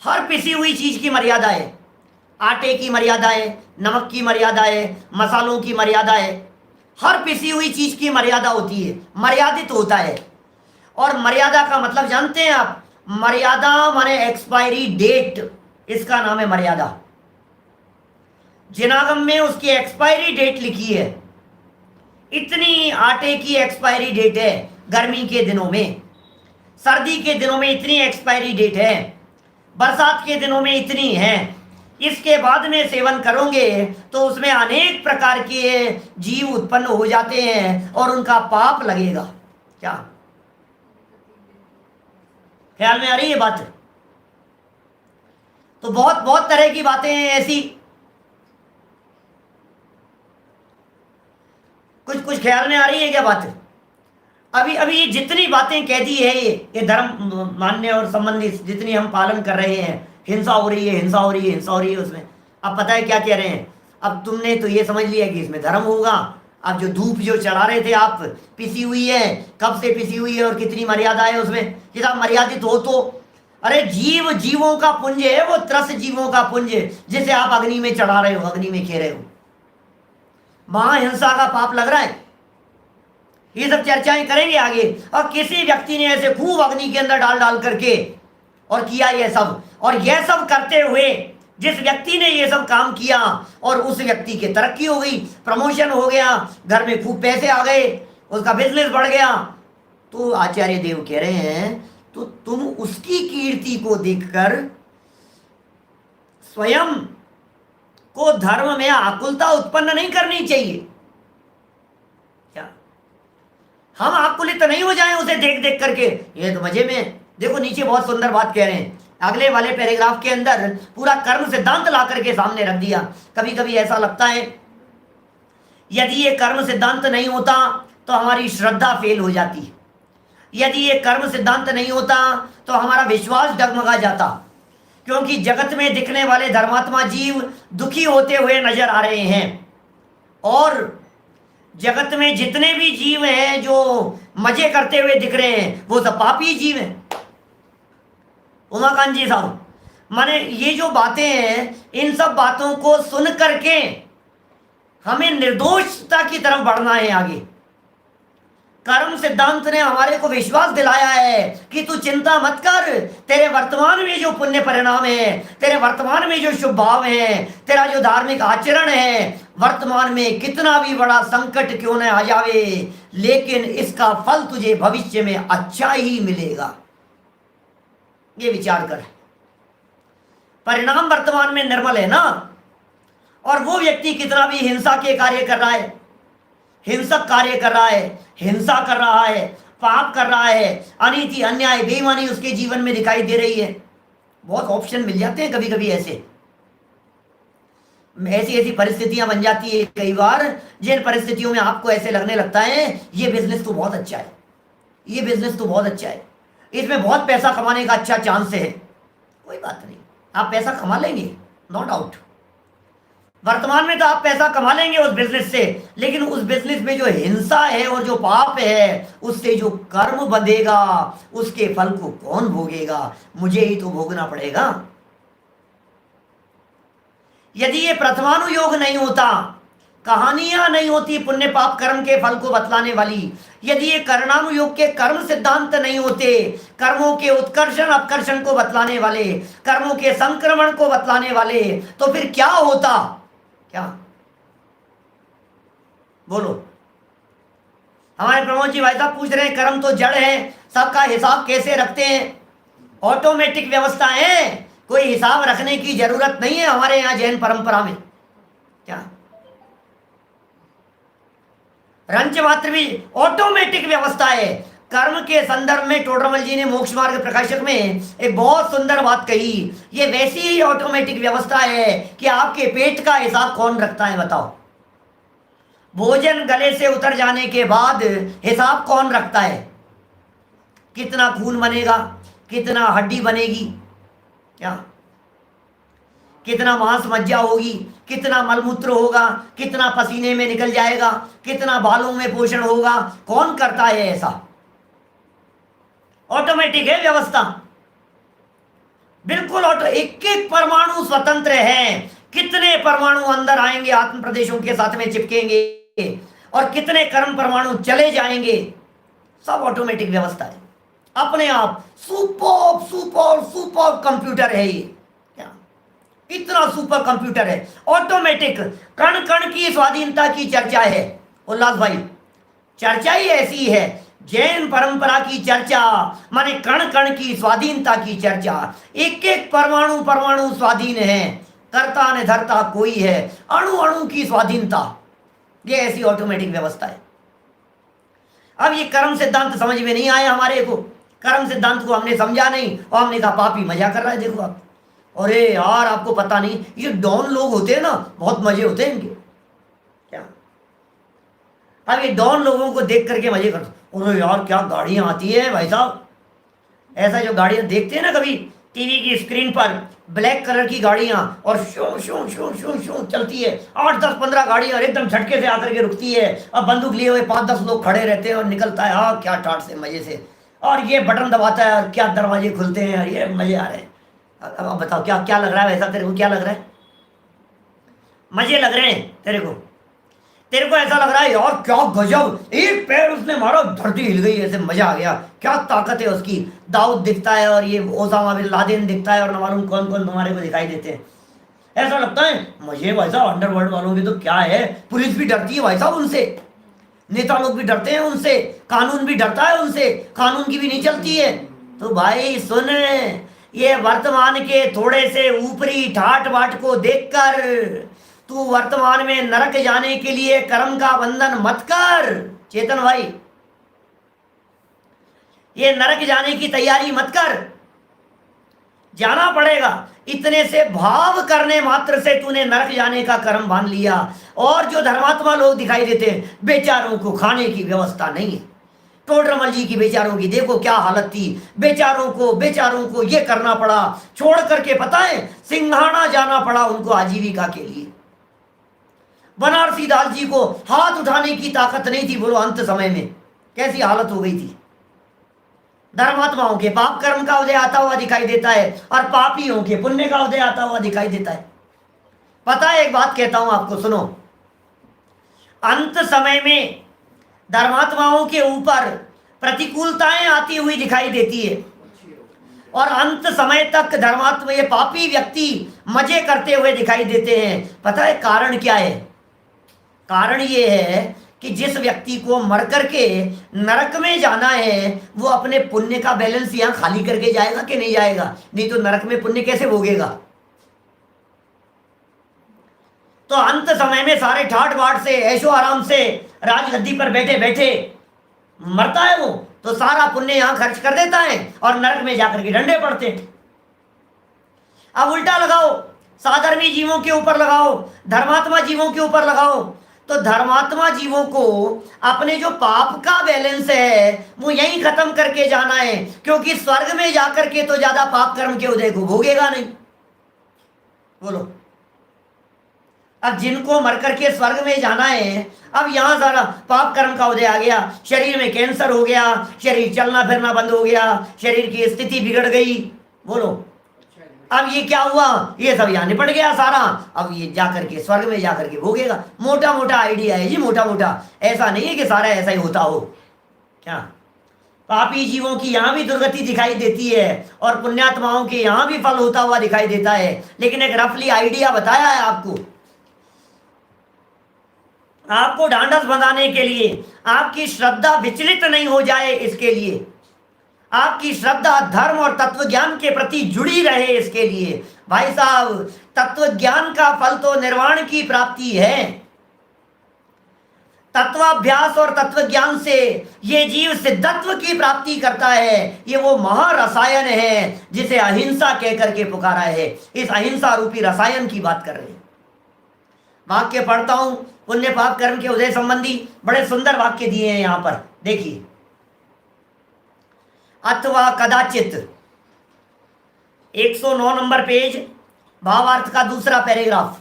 हर पिसी हुई चीज की मर्यादा है। आटे की मर्यादा है, नमक की मर्यादा है, मसालों की मर्यादा है। हर पिसी हुई चीज की मर्यादा होती है, मर्यादित होता है। और मर्यादा का मतलब जानते हैं आप? मर्यादा माने एक्सपायरी डेट, इसका नाम है मर्यादा। जिनागम में उसकी एक्सपायरी डेट लिखी है, इतनी आटे की एक्सपायरी डेट है गर्मी के दिनों में, सर्दी के दिनों में इतनी एक्सपायरी डेट है, बरसात के दिनों में इतनी है। इसके बाद में सेवन करोगे तो उसमें अनेक प्रकार के जीव उत्पन्न हो जाते हैं और उनका पाप लगेगा। क्या ख्याल में आ रही है बात? तो बहुत बहुत तरह की बातें हैं ऐसी, कुछ ख्याल में आ रही है क्या बात? अभी जितनी बातें कह दी है ये धर्म मानने और संबंधित जितनी हम पालन कर रहे हैं, हिंसा हो रही है, हिंसा हो रही है उसमें। अब पता है क्या कह रहे हैं? अब तुमने तो ये समझ लिया कि इसमें धर्म होगा, अब जो धूप जो चढ़ा रहे थे आप, पिसी हुई है, कब से पिसी हुई है और कितनी मर्यादा है उसमें कि साहब मर्यादित हो तो। अरे जीव जीवों का पुंज है, वो त्रस जीवों का पुंज जिसे आप अग्नि में चढ़ा रहे हो, अग्नि में खे रहे हो। महाहिंसा का पाप लग रहा है। ये सब चर्चाएं करेंगे आगे। और किसी व्यक्ति ने ऐसे खूब अग्नि के अंदर डाल डाल करके और किया ये सब, और यह सब करते हुए जिस व्यक्ति ने ये सब काम किया और उस व्यक्ति की तरक्की हो गई, प्रमोशन हो गया, घर में खूब पैसे आ गए, उसका बिजनेस बढ़ गया, तो आचार्य देव कह रहे हैं तो तुम उसकी कीर्ति को देखकर स्वयं को धर्म में आकुलता उत्पन्न नहीं करनी चाहिए। क्या हम आकुलित नहीं हो जाएं उसे देख देख करके? ये तो मजे में। देखो नीचे बहुत सुंदर बात कह रहे हैं, अगले वाले पैराग्राफ के अंदर पूरा कर्म सिद्धांत ला करके सामने रख दिया। कभी कभी ऐसा लगता है यदि ये कर्म सिद्धांत नहीं होता तो हमारी श्रद्धा फेल हो जाती, यदि ये कर्म सिद्धांत नहीं होता तो हमारा विश्वास डगमगा जाता, क्योंकि जगत में दिखने वाले धर्मात्मा जीव दुखी होते हुए नजर आ रहे हैं, और जगत में जितने भी जीव हैं जो मजे करते हुए दिख रहे हैं वो सब पापी जीव हैं। उमाकांत जी साहब, माने ये जो बातें हैं, इन सब बातों को सुन करके हमें निर्दोषता की तरफ बढ़ना है आगे। कर्म सिद्धांत ने हमारे को विश्वास दिलाया है कि तू चिंता मत कर, तेरे वर्तमान में जो पुण्य परिणाम है, तेरे वर्तमान में जो शुभ भाव है, तेरा जो धार्मिक आचरण है, वर्तमान में कितना भी बड़ा संकट क्यों न आ जावे, लेकिन इसका फल तुझे भविष्य में अच्छा ही मिलेगा। ये विचार कर, परिणाम वर्तमान में निर्मल है ना। और वो व्यक्ति कितना भी हिंसा के कार्य कर रहा है, हिंसक कार्य कर रहा है, हिंसा कर रहा है, पाप कर रहा है, अनीति अन्याय बेईमानी उसके जीवन में दिखाई दे रही है। बहुत ऑप्शन मिल जाते हैं कभी कभी, ऐसी ऐसी परिस्थितियां बन जाती है कई बार, जिन परिस्थितियों में आपको ऐसे लगने लगता है ये बिजनेस तो बहुत अच्छा है, ये बिजनेस तो बहुत अच्छा है, इसमें बहुत पैसा कमाने का अच्छा चांस है। कोई बात नहीं, आप पैसा कमा लेंगे, नो डाउट। वर्तमान में तो आप पैसा कमा लेंगे उस बिजनेस से, लेकिन उस बिजनेस में जो हिंसा है और जो पाप है, उससे जो कर्म बंधेगा उसके फल को कौन भोगेगा? मुझे ही तो भोगना पड़ेगा। यदि ये प्रथमानुयोग नहीं होता, कहानियां नहीं होती पुण्य पाप कर्म के फल को बतलाने वाली, यदि ये कर्णानुयोग के कर्म सिद्धांत नहीं होते, कर्मों के उत्कर्षण अपकर्षण को बतलाने वाले, कर्मों के संक्रमण को बतलाने वाले, तो फिर क्या होता? क्या बोलो? हमारे प्रमोद जी भाई साहब पूछ रहे हैं कर्म तो जड़ है, सबका हिसाब कैसे रखते हैं? ऑटोमेटिक व्यवस्था है, कोई हिसाब रखने की जरूरत नहीं है हमारे यहाँ जैन परंपरा में। क्या रंच मात्र भी ऑटोमेटिक व्यवस्था है। कर्म के संदर्भ में टोडरमल जी ने मोक्ष मार्ग प्रकाशक में एक बहुत सुंदर बात कही, ये वैसी ही ऑटोमेटिक व्यवस्था है कि आपके पेट का हिसाब कौन रखता है बताओ? भोजन गले से उतर जाने के बाद हिसाब कौन रखता है? कितना खून बनेगा, कितना हड्डी बनेगी, क्या कितना मांस मज्जा होगी, कितना मलमूत्र होगा, कितना पसीने में निकल जाएगा, कितना बालों में पोषण होगा, कौन करता है ऐसा? ऑटोमेटिक है व्यवस्था, बिल्कुल ऑटो। एक एक परमाणु स्वतंत्र है, कितने परमाणु अंदर आएंगे आत्म प्रदेशों के साथ में चिपकेंगे और कितने कर्म परमाणु चले जाएंगे, सब ऑटोमेटिक व्यवस्था है अपने आप। सुपर सुपर सुपर कंप्यूटर है ये, क्या इतना सुपर कंप्यूटर है, ऑटोमेटिक। कण कण की स्वाधीनता की चर्चा है उल्लास भाई, चर्चा ही ऐसी है जैन परंपरा की चर्चा, माने कण कण की स्वाधीनता की चर्चा। एक एक परमाणु परमाणु स्वाधीन है, कर्ता ने धरता कोई है, अणु अणु की स्वाधीनता, ये ऐसी ऑटोमेटिक व्यवस्था है। अब ये कर्म सिद्धांत समझ में नहीं आया हमारे को, कर्म सिद्धांत को हमने समझा नहीं और हमने कहा पापी मजा कर रहा है। देखो आप, अरे यार आपको पता नहीं, ये डॉन लोग होते हैं ना, बहुत मजे होते हैं इनके। क्या अब ये डॉन लोगों को देख करके मजे करते, अरे यार क्या गाड़ियां आती है भाई साहब, ऐसा जो गाड़ियां देखते हैं ना कभी, टीवी की स्क्रीन पर ब्लैक कलर की गाड़ियां और show show show show show चलती है, 8 10 15 गाड़ियां और एकदम झटके से आकर के रुकती है। अब बंदूक लिए हुए 5 10 लोग खड़े रहते हैं और निकलता है, हाँ क्या ठाट से मजे से, और ये बटन दबाता है और क्या दरवाजे खुलते हैं और ये मजे आ रहे हैं। अब बताओ क्या क्या लग रहा है, वैसा तेरे को क्या लग रहा है? मजे लग रहे हैं तेरे को? तेरे को ऐसा लग रहा है यार क्या गजब, एक पैर उसने मारा धरती हिल गई, ऐसे मजा आ गया, क्या ताकत है उसकी। दाऊद दिखता है और ये ओसामा बिन लादेन दिखता है और न मालूम कौन कौन तुम्हारे को दिखाई देते हैं। ऐसा लगता है मुझे भाई साहब, अंडरवर्ल्ड वालों की तो क्या है, पुलिस भी डरती है भाई साहब उनसे, नेता लोग भी डरते हैं उनसे, कानून भी डरता है उनसे, कानून की भी नहीं चलती है। तो भाई सुन, ये वर्तमान के थोड़े से ऊपरी ठाट बाट को देखकर तू वर्तमान में नरक जाने के लिए कर्म का बंधन मत कर चेतन भाई, ये नरक जाने की तैयारी मत कर। जाना पड़ेगा, इतने से भाव करने मात्र से तूने नरक जाने का कर्म बांध लिया। और जो धर्मात्मा लोग दिखाई देते हैं, बेचारों को खाने की व्यवस्था नहीं है। टोडरमल जी की बेचारों की देखो क्या हालत थी, बेचारों को ये करना पड़ा, छोड़ करके पता है सिंघाना जाना पड़ा उनको आजीविका के लिए। बनारसी दास जी को हाथ उठाने की ताकत नहीं थी, बोलो अंत समय में कैसी हालत हो गई थी। धर्मात्माओं के पाप कर्म का उदय आता हुआ दिखाई देता है और पापियों के पुण्य का उदय आता हुआ दिखाई देता है। पता है, एक बात कहता हूं आपको, सुनो, अंत समय में धर्मात्माओं के ऊपर प्रतिकूलताएं आती हुई दिखाई देती है और अंत समय तक धर्मात्मा, ये पापी व्यक्ति मजे करते हुए दिखाई देते हैं। पता है कारण क्या है? कारण ये है कि जिस व्यक्ति को मर करके नरक में जाना है, वो अपने पुण्य का बैलेंस यहां खाली करके जाएगा कि नहीं जाएगा? नहीं तो नरक में पुण्य कैसे भोगेगा? तो अंत समय में सारे ठाट बाट से ऐशो आराम से राजगद्दी पर बैठे बैठे मरता है वो, तो सारा पुण्य यहां खर्च कर देता है और नरक में जाकर के डंडे पड़ते। अब उल्टा लगाओ, साधर्मी जीवों के ऊपर लगाओ, धर्मात्मा जीवों के ऊपर लगाओ, तो धर्मात्मा जीवों को अपने जो पाप का बैलेंस है वो यहीं खत्म करके जाना है, क्योंकि स्वर्ग में जाकर के तो ज्यादा पाप कर्म के उदय को भोगेगा नहीं। बोलो, अब जिनको मर करके स्वर्ग में जाना है, अब यहां सारा पाप कर्म का उदय आ गया, शरीर में कैंसर हो गया, शरीर चलना फिरना बंद हो गया, शरीर की स्थिति बिगड़ गई। बोलो, अब ये क्या हुआ? ये सब यहाँ निपट गया सारा, अब ये जाकर के स्वर्ग में जाकर के भोगेगा। मोटा मोटा आइडिया है जी, मोटा मोटा, ऐसा नहीं है कि सारा ऐसा ही होता हो। क्या पापी जीवों की यहाँ भी दुर्गति दिखाई देती है और पुण्यात्माओं के यहाँ भी फल होता हुआ दिखाई देता है, लेकिन एक रफली आइडिया बताया है आपको ढांढस बंधाने के लिए, आपकी श्रद्धा विचलित नहीं हो जाए इसके लिए, आपकी श्रद्धा धर्म और तत्व ज्ञान के प्रति जुड़ी रहे इसके लिए। भाई साहब, तत्व ज्ञान का फल तो निर्वाण की प्राप्ति है। तत्वाभ्यास और तत्व ज्ञान से ये जीव सिद्धत्व की प्राप्ति करता है। ये वो महारसायन है जिसे अहिंसा कहकर के पुकारा है। इस अहिंसा रूपी रसायन की बात कर रहे हैं। वाक्य पढ़ता हूं, पुण्य पाप कर्म के उदय संबंधी बड़े सुंदर वाक्य दिए हैं यहां पर, देखिए। अथवा कदाचित, 109 नंबर पेज, भावार्थ का दूसरा पैराग्राफ।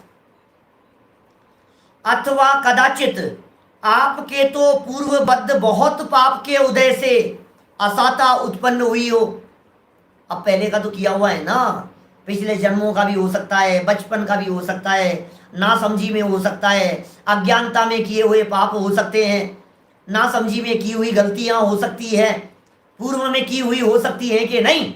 अथवा कदाचित आपके तो पूर्वबद्ध बहुत पाप के उदय से असाता उत्पन्न हुई हो। अब पहले का तो किया हुआ है ना, पिछले जन्मों का भी हो सकता है, बचपन का भी हो सकता है, नासमझी में हो सकता है, अज्ञानता में किए हुए पाप हो सकते हैं, नासमझी में की हुई गलतियां हो सकती है, पूर्व में की हुई हो सकती है कि नहीं।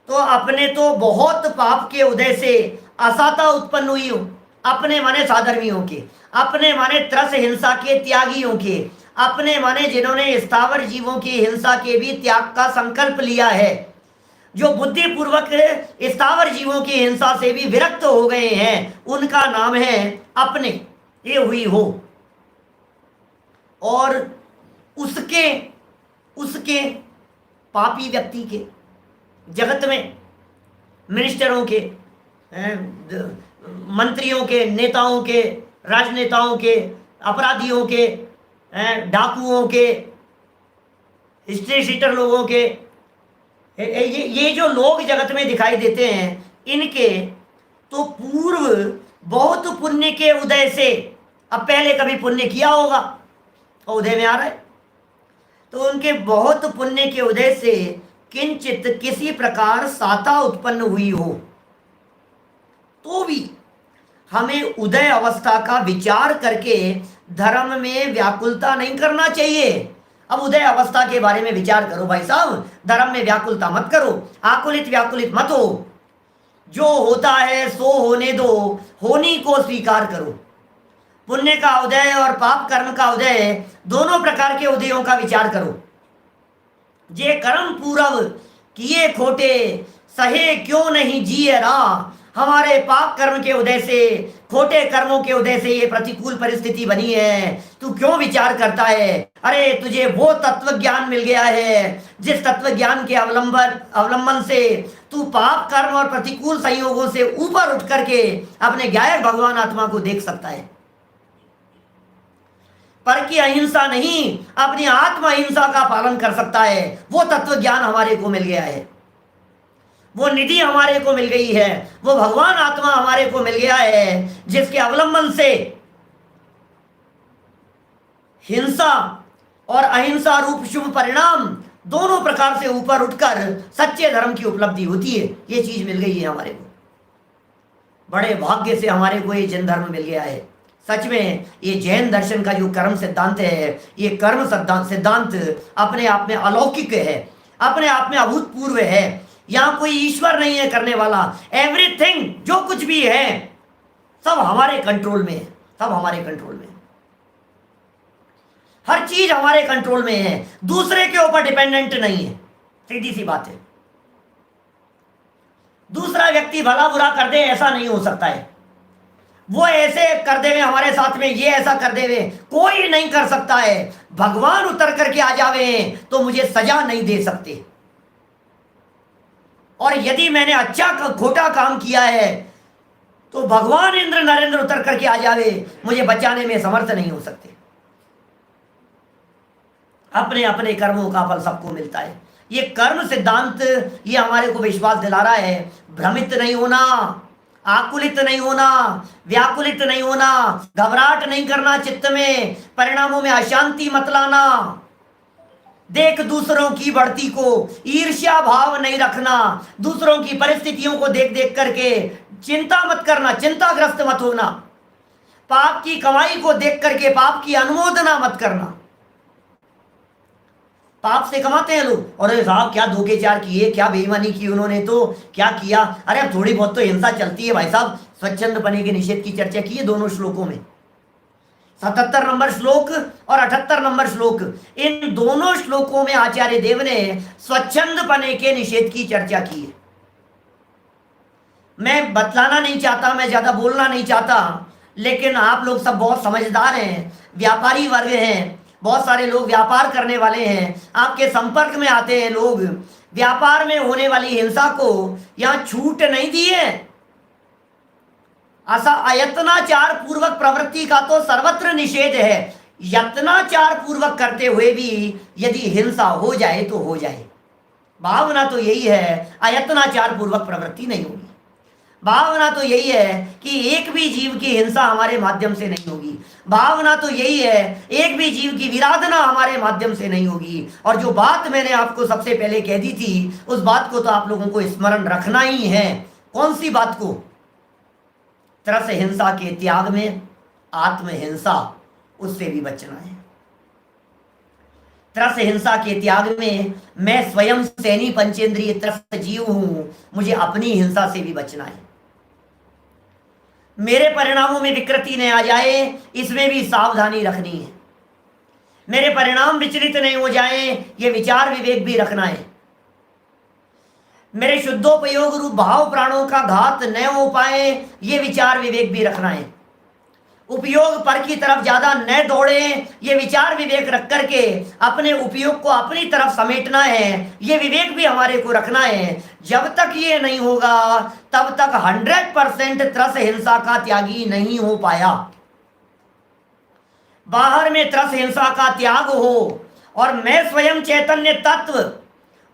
तो अपने तो बहुत पाप के उदय से असाता उत्पन्न हुई हो। अपने माने साधर्मियों के, अपने माने त्रस हिंसा के त्यागियों के, अपने माने जिन्होंने स्थावर जीवों की हिंसा के भी त्याग का संकल्प लिया है, जो बुद्धिपूर्वक स्थावर जीवों की हिंसा से भी विरक्त हो गए हैं, उनका नाम है अपने ये हुई हो। और उसके पापी व्यक्ति के, जगत में मिनिस्टरों के, मंत्रियों के, नेताओं के, राजनेताओं के, अपराधियों के, डाकुओं के, हिस्ट्री शीटर लोगों के, ये जो लोग जगत में दिखाई देते हैं, इनके तो पूर्व बहुत पुण्य के उदय से, अब पहले कभी पुण्य किया होगा और उदय में आ रहा है, तो उनके बहुत पुण्य के उदय से किंचित किसी प्रकार साता उत्पन्न हुई हो, तो भी हमें उदय अवस्था का विचार करके धर्म में व्याकुलता नहीं करना चाहिए। अब उदय अवस्था के बारे में विचार करो भाई साहब, धर्म में व्याकुलता मत करो, आकुलित व्याकुलित मत हो। जो होता है सो होने दो, होनी को स्वीकार करो। पुण्य का उदय और पाप कर्म का उदय, दोनों प्रकार के उदयों का विचार करो। जे कर्म पूरव किए खोटे, सहे क्यों नहीं जिए रा। हमारे पाप कर्म के उदय से, खोटे कर्मों के उदय से ये प्रतिकूल परिस्थिति बनी है। तू क्यों विचार करता है? अरे तुझे वो तत्व ज्ञान मिल गया है जिस तत्व ज्ञान के अवलंबन से तू पाप कर्म और प्रतिकूल संयोगों से ऊपर उठ करके अपने गायक भगवान आत्मा को देख सकता है। पर की अहिंसा नहीं, अपनी आत्म अहिंसा का पालन कर सकता है। वो तत्व ज्ञान हमारे को मिल गया है, वो निधि हमारे को मिल गई है, वो भगवान आत्मा हमारे को मिल गया है, जिसके अवलंबन से हिंसा और अहिंसा रूप शुभ परिणाम दोनों प्रकार से ऊपर उठकर सच्चे धर्म की उपलब्धि होती है। ये चीज मिल गई है हमारे को, बड़े भाग्य से हमारे को ये जैन धर्म मिल गया है। सच में ये जैन दर्शन का जो कर्म सिद्धांत है, ये कर्म सिद्धांत अपने आप में अलौकिक है, अपने आप में अभूतपूर्व है। यहाँ कोई ईश्वर नहीं है करने वाला। एवरीथिंग जो कुछ भी है सब हमारे कंट्रोल में है, सब हमारे कंट्रोल में। हर चीज हमारे कंट्रोल में है, दूसरे के ऊपर डिपेंडेंट नहीं है। सीधी सी बात है। दूसरा व्यक्ति भला बुरा कर दे ऐसा नहीं हो सकता है। वो ऐसे कर देवे हमारे साथ में, ये ऐसा कर देवे, कोई नहीं कर सकता है। भगवान उतर करके आ जावे तो मुझे सजा नहीं दे सकते। और यदि मैंने अच्छा खोटा काम किया है तो भगवान इंद्र नरेंद्र उतर करके आ जावे, मुझे बचाने में समर्थ नहीं हो सकते। अपने अपने कर्मों का फल सबको मिलता है। ये कर्म सिद्धांत ये हमारे को विश्वास दिला रहा है। भ्रमित नहीं होना, आकुलित नहीं होना, व्याकुलित नहीं होना, घबराहट नहीं करना चित्त में, परिणामों में अशांति मत लाना। देख दूसरों की बढ़ती को, ईर्ष्या भाव नहीं रखना। दूसरों की परिस्थितियों को देख देख करके चिंता मत करना, चिंताग्रस्त मत होना। पाप की कमाई को देख करके पाप की अनुमोदना मत करना। पाप से कमाते हैं लोग, अरे साहब क्या धोखेचार किए, क्या बेईमानी की उन्होंने, तो क्या किया। अरे अब थोड़ी बहुत तो हिंसा चलती है भाई साहब। स्वच्छंद पने के निषेध की चर्चा की है दोनों श्लोकों में, 77 नंबर श्लोक और 78 नंबर श्लोक। इन दोनों श्लोकों में आचार्य देव ने स्वच्छंद पने के निषेध की चर्चा की है। मैं बतलाना नहीं चाहता, मैं ज्यादा बोलना नहीं चाहता, लेकिन आप लोग सब बहुत समझदार हैं, व्यापारी वर्ग हैं, बहुत सारे लोग व्यापार करने वाले हैं, आपके संपर्क में आते हैं लोग। व्यापार में होने वाली हिंसा को यहां छूट नहीं दी है। ऐसा अयत्नाचार पूर्वक प्रवृत्ति का तो सर्वत्र निषेध है। यत्नाचार पूर्वक करते हुए भी यदि हिंसा हो जाए तो हो जाए। भावना तो यही है अयत्नाचार पूर्वक प्रवृत्ति नहीं होगी। भावना तो यही है कि एक भी जीव की हिंसा हमारे माध्यम से नहीं होगी। भावना तो यही है एक भी जीव की विराधना हमारे माध्यम से नहीं होगी। और जो बात मैंने आपको सबसे पहले कह दी थी, उस बात को तो आप लोगों को स्मरण रखना ही है। कौन सी बात को? त्रस हिंसा के त्याग में आत्महिंसा, उससे भी बचना है। त्रस हिंसा के त्याग में मैं स्वयं सैनी पंचेंद्रिय त्रस्त जीव हूं, मुझे अपनी हिंसा से भी बचना है। मेरे परिणामों में विकृति न आ जाए, इसमें भी सावधानी रखनी है। मेरे परिणाम विचलित नहीं हो जाए, ये विचार विवेक भी रखना है। मेरे शुद्धोपयोग रूप भाव प्राणों का घात न हो पाए, ये विचार विवेक भी रखना है। उपयोग पर की तरफ ज्यादा न दौड़े, ये विचार विवेक रख करके अपने उपयोग को अपनी तरफ समेटना है, ये विवेक भी हमारे को रखना है। जब तक ये नहीं होगा तब तक 100% त्रस हिंसा का त्यागी नहीं हो पाया। बाहर में त्रस हिंसा का त्याग हो और मैं स्वयं चैतन्य तत्व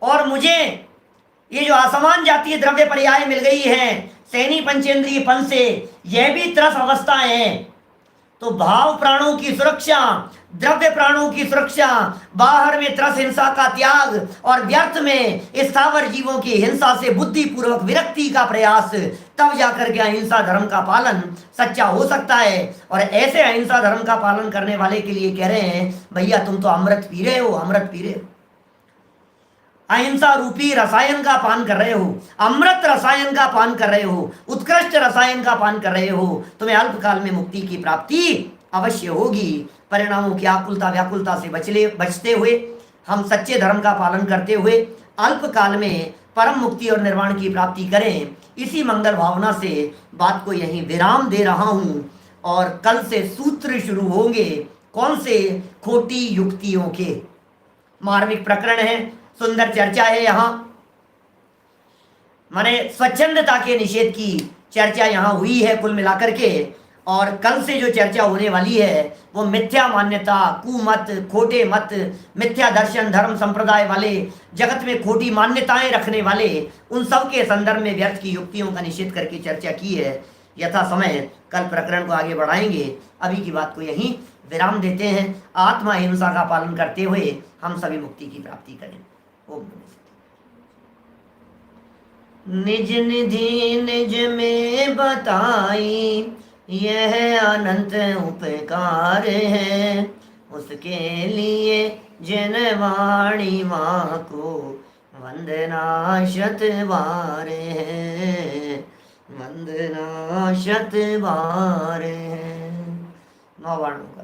और मुझे ये जो असमान जातीय द्रव्य पर्याय मिल गई है सैनी पंचेंद्रिय फल से, यह भी त्रस अवस्था है। तो भाव प्राणों की सुरक्षा, द्रव्य प्राणों की सुरक्षा, बाहर में त्रस हिंसा का त्याग और व्यर्थ में स्थावर जीवों की हिंसा से बुद्धि पूर्वक विरक्ति का प्रयास, तब जाकर के अहिंसा धर्म का पालन सच्चा हो सकता है। और ऐसे अहिंसा धर्म का पालन करने वाले के लिए कह रहे हैं, भैया तुम तो अमृत पी रहे हो, अमृत पी रहे हो, अहिंसा रूपी रसायन का पान कर रहे हो, अमृत रसायन का पान कर रहे हो, उत्कृष्ट रसायन का पान कर रहे हो। तुम्हें अल्पकाल में मुक्ति की प्राप्ति अवश्य होगी। परिणामों की आकुलता व्याकुलता से बचते हुए, हम सच्चे धर्म का पालन करते हुए अल्पकाल में परम मुक्ति और निर्वाण की प्राप्ति करें। इसी मंगल भावना से बात को यहीं विराम दे रहा हूं और कल से सूत्र शुरू होंगे। कौन से? खोटी युक्तियों के। मार्मिक प्रकरण है, सुंदर चर्चा है। यहाँ माने स्वच्छंदता के निषेध की चर्चा यहाँ हुई है कुल मिलाकर के। और कल से जो चर्चा होने वाली है वो मिथ्या मान्यता, कुमत, खोटे मत, मिथ्या दर्शन, धर्म संप्रदाय वाले, जगत में खोटी मान्यताएं रखने वाले, उन सब के संदर्भ में व्यर्थ की युक्तियों का निषेध करके चर्चा की है। यथा समय कल प्रकरण को आगे बढ़ाएंगे। अभी की बात को यहीं विराम देते हैं। आत्मा हिंसा का पालन करते हुए हम सभी मुक्ति की प्राप्ति करें। ओम निज निधि निज में बताई, यह अनंत उपकार है। उसके लिए जिन वाणी माँ को वंदना शत बार है, वंदना शत बार है। नौ वाणों का